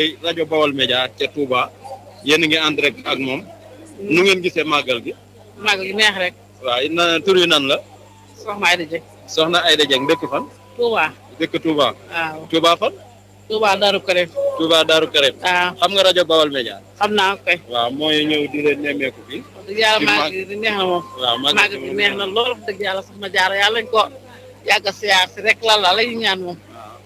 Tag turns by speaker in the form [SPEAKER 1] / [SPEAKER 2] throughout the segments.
[SPEAKER 1] rajo Bawol Média ca Touba yéen a ngi en direct ak moom nu ngeen gisee màggal gi.
[SPEAKER 2] màggal gi neex rek.
[SPEAKER 1] waaw na tur yi nan la.
[SPEAKER 2] Soxna Ayda Dieng.
[SPEAKER 1] Soxna Ayda Dieng dëkk fan.
[SPEAKER 2] Touba.
[SPEAKER 1] dëkk Touba.
[SPEAKER 2] waaw
[SPEAKER 1] Touba fan.
[SPEAKER 2] Touba Darou Karim.
[SPEAKER 1] Touba Darou Karim.
[SPEAKER 2] waaw
[SPEAKER 1] xam nga rajo Bawol Média.
[SPEAKER 2] xam naa ko kay.
[SPEAKER 1] waaw mooy ñëw di leen nemmeeku fii.
[SPEAKER 2] wax dëgg yàlla màggal gi neex na moom.
[SPEAKER 1] waaw
[SPEAKER 2] màggal gi neex na lool wax dëgg yàlla Soxna Jaara yàlla lañ ko yàgg a siyaar si rek lan la ñu ñaan moom.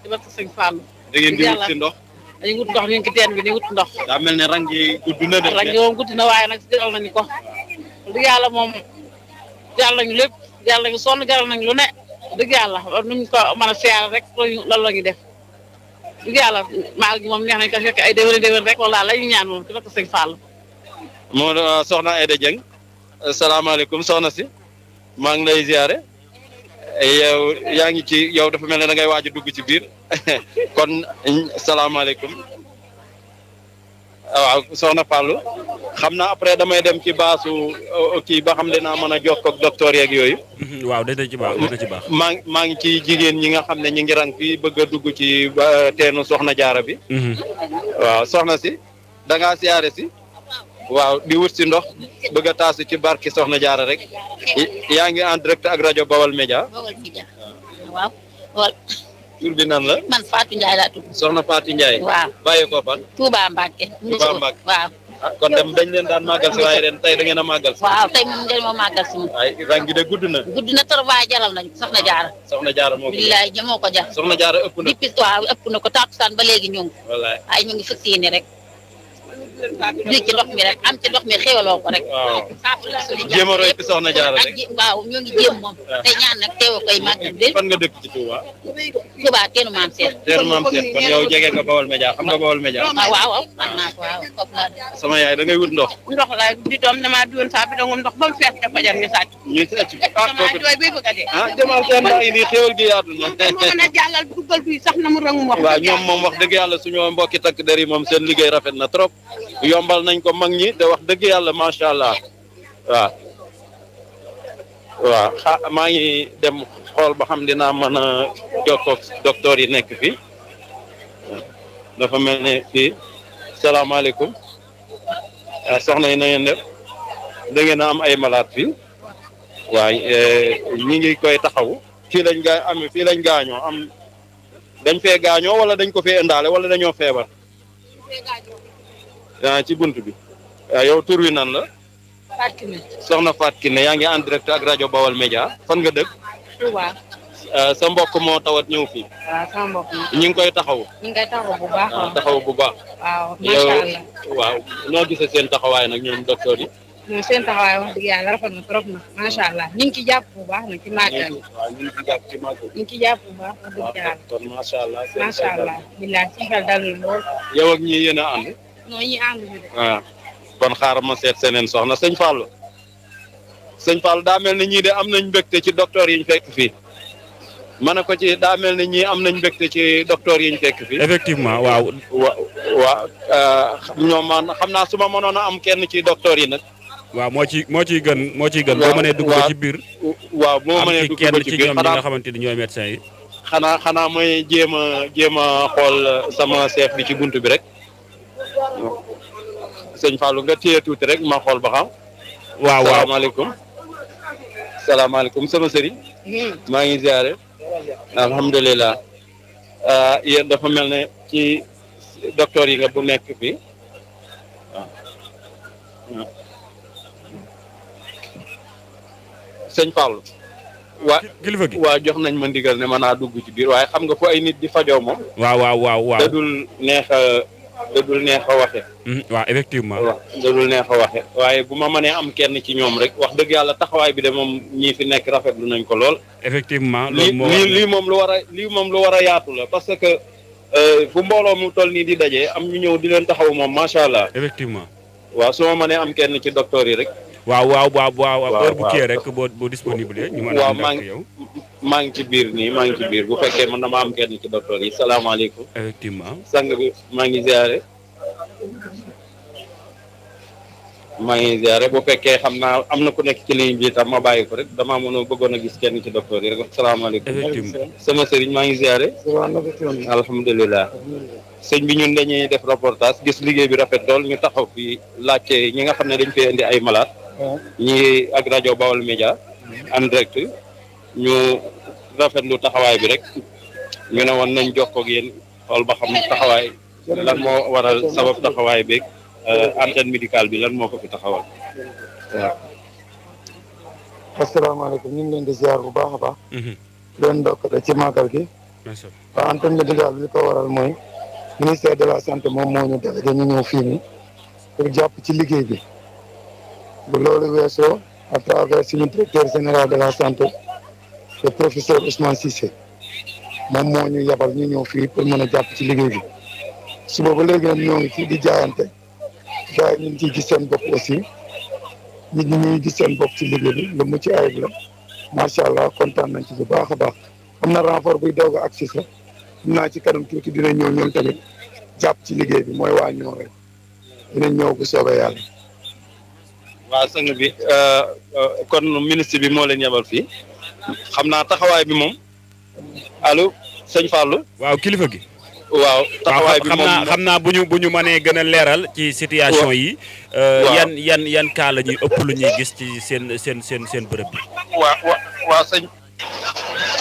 [SPEAKER 2] di ba sëñ Fallou.
[SPEAKER 1] da ngeen di wut si ndox.
[SPEAKER 2] dañuy wut ndox ñu ngi ci teen bi di wut ndox.
[SPEAKER 1] daa mel ne rang yi gudd na de.
[SPEAKER 2] rang yi moom gudd na waaye nag jaral nañu ko. dëgg yàlla moom jaral nañu lépp jaral nañu sonn jaral nañu lu ne. dëgg yàlla nuñ ko mën a siyaar rek loolu la ñuy def. dëgg yàlla maal gi moom neex nañ ko fekk ay déwén rek wala la ñu ñaan moom di ba sëñ Fallou.
[SPEAKER 1] moo soxna Ayda Dieng salaamaaleykum soxna si maa ngi lay ziare yow yaa ngi ci yow dafa mel ne da ngay waaj a dugg ci biir kon salaamaaleykum waaw soxna Fallou xam naa après damay dem ci baasu kii ba xam ne naa mën a jokkoo ak docteur yeeg yooyu.
[SPEAKER 3] waaw dina ci baax dina ci baax.
[SPEAKER 1] maa ngi ci jigéen ñi nga xam ne ñi ngi rang fii bëgg a dugg ci teenu soxna jaara bi. waaw soxna si da ngaa siyaare si. waaw di wut si ndox bëgg a taasu ci barki soxna jaara rek yaa ngi en direct ak rajo Bawol Média.
[SPEAKER 4] Bawol Média waaw Bawol.
[SPEAKER 1] tur bi nan la.
[SPEAKER 4] man Fatou Ndiaye laa tudd.
[SPEAKER 1] soxna Fatou Ndiaye.
[SPEAKER 4] waaw
[SPEAKER 1] bàyyi ko fan.
[SPEAKER 4] Touba Mbacke.
[SPEAKER 1] Touba Mbacke
[SPEAKER 4] waaw.
[SPEAKER 1] kon dem dañ leen daan màggal si waaye ren tey da ngeen a màggal si.
[SPEAKER 4] waaw tey moom ngeen moo màggal si moom.
[SPEAKER 1] ay rang gi de gudd na.
[SPEAKER 4] gudd na trop waaye jaral nañu soxna jaara.
[SPEAKER 1] soxna jaara moo ko
[SPEAKER 4] billaay moo ko jar.
[SPEAKER 1] soxna jaara ëpp na.
[SPEAKER 4] depuis waaw ëpp na ko takkusaan ba léegi ñu ngi.
[SPEAKER 1] wallaay
[SPEAKER 4] ay ñu ngi fas yéene rek. lii ci ndox mi rek am ci ndox mi xéwaloo ko rek.
[SPEAKER 1] waaw jéem a roy ci soxna jaara rek.
[SPEAKER 4] waaw ñu ngi jéem moom. te ñaan nag teewa koy màggal de.
[SPEAKER 1] fan nga dëkk ci Touba.
[SPEAKER 4] Touba teenu maam Seex.
[SPEAKER 1] teenu maam Seex kon yow jege nga Bawol Média xam nga Bawol Média.
[SPEAKER 4] waaw xam naa ko waaw foofu laa def.
[SPEAKER 1] sama yaay da ngay wut ndox.
[SPEAKER 2] ndox la di doom damaa diwoon saa bi dangum ndox ba mu fees ca fajar ñu sàcc.
[SPEAKER 1] ñu sàcc ah kooku
[SPEAKER 2] jooy bay bëgg a dee.
[SPEAKER 1] ah demal seen baa ngi nii xéwal gi yaatu na.
[SPEAKER 2] moo mën a jàllal duggal bi sax na mu rangum wax.
[SPEAKER 1] waaw ñoom moom wax dëgg yàlla suñu mbokki takk der yi moom seen liggéey rafet na trop yombal nañ ko mag ñi te wax dëgg yàlla macha allah waaw waaw maa ngi dem xool ba xam dinaa mën a jokkoo docteur yi nekk fii dafa mel ne fii salaamaaleykum soxna yi na ngeen def da ngeen a am ay malade fii waaye ñi ngi koy taxawu fii lañ gaañoo am dañ fee gaañoo wala dañ ko fee indaale wala dañoo feebar ci bunt bi waaw yow tur wi nan la.
[SPEAKER 2] Fatou Kiné.
[SPEAKER 1] soxna Fatou Kiné yaa ngi en direct ak rajo Bawol Média fan nga dëkk.
[SPEAKER 2] Touba.
[SPEAKER 1] sa mbokk moo tawat ñëw fii.
[SPEAKER 2] waaw sama mbokk mi.
[SPEAKER 1] ñu ngi koy taxawu.
[SPEAKER 2] ñu ngi koy taxaw bu baax.
[SPEAKER 1] taxawu bu baax.
[SPEAKER 2] waaw
[SPEAKER 1] yow
[SPEAKER 2] macha allah.
[SPEAKER 1] waaw noo gisee seen taxawaay nag ñoom docteur yi.
[SPEAKER 2] ñoom seen taxawaay wax dëgg yàlla rafet na trop na macha allah ñu ngi ci jàpp bu baax nag ci màggal.
[SPEAKER 1] waaw ñu ngi ci jàpp ci màggal.
[SPEAKER 2] ñu ngi ci jàpp bu baax wax dëgg yàlla.
[SPEAKER 1] kon macha allah.
[SPEAKER 2] macha allah billaay ci xel dalul lool.
[SPEAKER 1] yow ak ñi yéen a ànd.
[SPEAKER 2] non ñi ànduñu de.
[SPEAKER 1] waaw kon xaaral ma seet seneen soxna sëñ Fallou. sëñ Fallou daa mel ni ñii de am nañ mbégte ci docteur yi ñu fekk fii. ma ne ko ci daa mel ni ñii am nañ mbégte ci docteur yi ñu fekk fii.
[SPEAKER 3] effectivement waaw.
[SPEAKER 1] waaw ñoom man xam naa su ma mënoon a am kenn ci docteur yi nag.
[SPEAKER 3] waaw moo ciy gën boo mënee dugg ba ci biir.
[SPEAKER 1] waaw boo mënee dugg ba ci biir
[SPEAKER 3] am ci kenn ci ñoom ñi nga xamante ni ñooy médecin yi.
[SPEAKER 1] xanaa mooy jéem a xool sama chef bi ci bunt bi rek. sëñ Fallou nga téye tuuti rek ma xool ba xam.
[SPEAKER 3] waaw
[SPEAKER 1] salaamaaleykum. salaamaaleykum sama sëriñ. maa ngi ziare. alhamdulilah. yéen dafa mel ne ci docteur yi nga bu nekk fii waaw. sëñ Fallou.
[SPEAKER 3] kilifa gi
[SPEAKER 1] waa jox nañ ma ndigal ne mën naa dugg ci biir waaye xam nga fu ay nit di fajoo moom.
[SPEAKER 3] waaw.
[SPEAKER 1] da dul neex a waxe.
[SPEAKER 3] waaw effectivement.
[SPEAKER 1] waaw da dul neex a waxe waaye bu ma mënee am kenn ci ñoom rek wax dëgg yàlla taxawaay bi de moom ñii fi nekk rafetlu nañ ko lool.
[SPEAKER 3] effectivement
[SPEAKER 1] lii moom lu war a yaatu la parce que fu mbooloo mu toll nii di daje am ñu ñëw di leen taxaw moom macha allah.
[SPEAKER 3] effectivement.
[SPEAKER 1] waaw su ma mënee am kenn ci docteur yi rek.
[SPEAKER 3] waaw heure bu kii rek boo disponible ñu mën a ànd ak yow.
[SPEAKER 1] maa ngi ci biir bu fekkee man dama am kenn ci docteur yi salaamaaleykum.
[SPEAKER 3] effectivement.
[SPEAKER 1] sang bi maa ngi ziare. maa ngi ziare bu fekkee xam naa am na ku nekk ci ligne bi tam ma bàyyi ko rek damaa bëggoon a gis kenn ci docteur yi rek asalaamaaleykum.
[SPEAKER 3] effectivement
[SPEAKER 1] sama sëriñ maa ngi ziare. alhamdulilah. sëñ bi ñun dañuy def reportage gis liggéey bi rafet lool ñu taxaw fi laajte ñi nga xam ne dañ fee indi ay malade. ñi ak rajo Baol Média. en direct ñu rafetlu taxawaay bi rek ñu ne woon nañ jokkoo ak yéen xool ba xam taxawaay lan moo waral sabab taxawaay beeg. antenne médicale bi lan moo ko fi taxawal waaw.
[SPEAKER 5] asalaamaaleykum ñu ngi leen di ziar bu baax a baax. leen ndokkale ci màggal gi. waaw antenne médicale bi li ko waral mooy ministère de la santé moom moo ñu délégué ñu ñëw fii nii pour jàpp ci liggéey bi bu loolu weesoo à travers suñu directeur général de la santé le professeur Ousmane Cissé moom moo ñu yabal ñu ñëw fii pour mën a jàpp ci liggéey bi suba ba léegi nag ñoo ngi fii di jaayante. gars yi ñu ngi ciy gis seen bopp aussi nit ñi ñuy gis seen bopp ci liggéey bi lu mu ci ayib la macha allah kontaan nañ ci bu baax a baax am na renfort buy doog a agsi sax xam naa ci kanam tuuti dina ñëw ñoom tamit jàpp ci liggéey bi mooy waa ñoo rek dinañ ñëw bu soobee yàlla.
[SPEAKER 1] waa sang bi kon ministre bi moo leen yebal fii xam naa taxawaay bi moom allo sëñ Fallou.
[SPEAKER 3] waaw kilifa gi.
[SPEAKER 1] waaw taxawaay bi moom
[SPEAKER 3] xam naa bu ñu mënee gën a leeral ci situation yi. yan cas la ñuy ëpp lu ñuy gis ci seen bërëb bi.
[SPEAKER 1] waa sëñ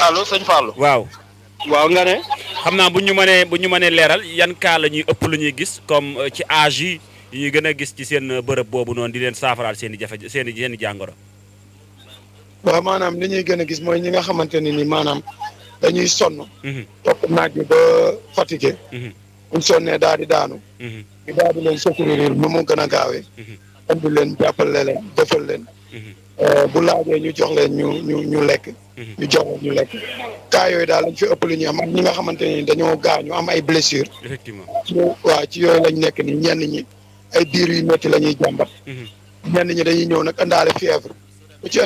[SPEAKER 1] allo sëñ Fallou.
[SPEAKER 3] waaw
[SPEAKER 1] nga ne.
[SPEAKER 3] xam naa bu ñu mënee leeral yan cas la ñuy ëpp lu ñuy gis comme ci âge yi gën a gis ci seen bërëb boobu noonu di leen saafaraal seen i seen i jàngoro.
[SPEAKER 5] waaw maanaam li ñuy gën a gis mooy ñi nga xamante ne ni maanaam. dañuy sonn. topp naaj bi ba fatigué. buñ sonnee daal di daanu. ñu daal di leen secourir nu mu gën a gaawee. andi leen jàppale leen defal leen. bu laajee ñu jox leen ñu lekk. ñu jox leen ñu lekk. cas yooyu daal lañ fi ëpp lu ñuy am ak ñi nga xamante ne dañoo gaañu am ay blessures.
[SPEAKER 3] effectivement
[SPEAKER 5] waaw ci yooyu lañ nekk ni ñenn ñi ay biir yu métti la ñuy jàmbat. ñenn ñi dañuy ñëw nag andaale fièvre. ku ci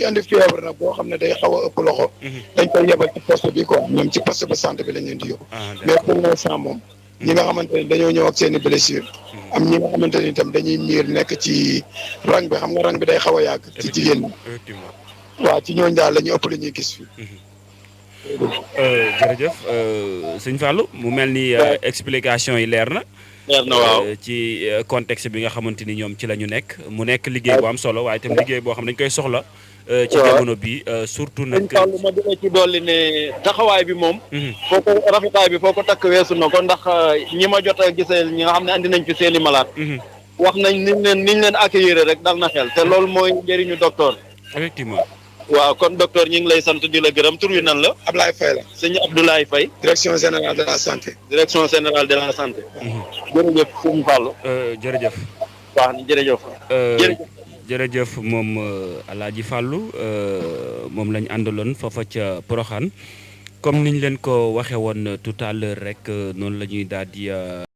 [SPEAKER 5] andi fièvre nag boo xam ne day xaw a ëpp loxo. dañ koy yebal ci poste bi quoi ñoom ci poste de santé bi lañ leen di yóbbu. mais pour l'instant moom ñi nga xamante ni dañoo ñëw ak seen i blessure am ñi nga xamante ni itam dañuy miir nekk ci rang bi xam nga rang bi day xaw a yàgg. ci jigéen ñi. waaw ci ñooñu daal la ñu ëpp lu ñuy gis fii.
[SPEAKER 3] jërëjëf sëñ Fallou mu mel ni explication yi leer na.
[SPEAKER 1] waaw
[SPEAKER 3] ci contexte bi nga xamante ni ñoom ci la ñu nekk mu nekk liggéey bu am solo waaye itam liggéey boo xam ne dañ koy soxla. ci jamono bi surtout nag.
[SPEAKER 1] ma dina ci dolli ne taxawaay bi moom. foo ko rafetaay bi foo ko takk weesu na ko ndax ñi ma jot a gisee ñi nga xam ne andi nañ ci seen i malade. wax nañ niñ leen accueillir rek dal na xel te loolu mooy njëriñu docteur.
[SPEAKER 3] effectivement.
[SPEAKER 1] waaw kon docteur ñu ngi lay sant di la gërëm tur wi nan la.
[SPEAKER 5] Ablaye Faye la.
[SPEAKER 1] sëñ Abdoulaye Faye.
[SPEAKER 5] direction générale de la santé.
[SPEAKER 1] direction générale de la santé. jërëjëf sëñ Fallou.
[SPEAKER 3] jërëjëf.
[SPEAKER 1] waaw jërëjëf.
[SPEAKER 3] jërëjëf moom Alaaji Fallou moom lañ àndaloon foofa ca Porokhane comme niñ leen ko waxee woon tout à l'heure rek noonu la ñuy daal di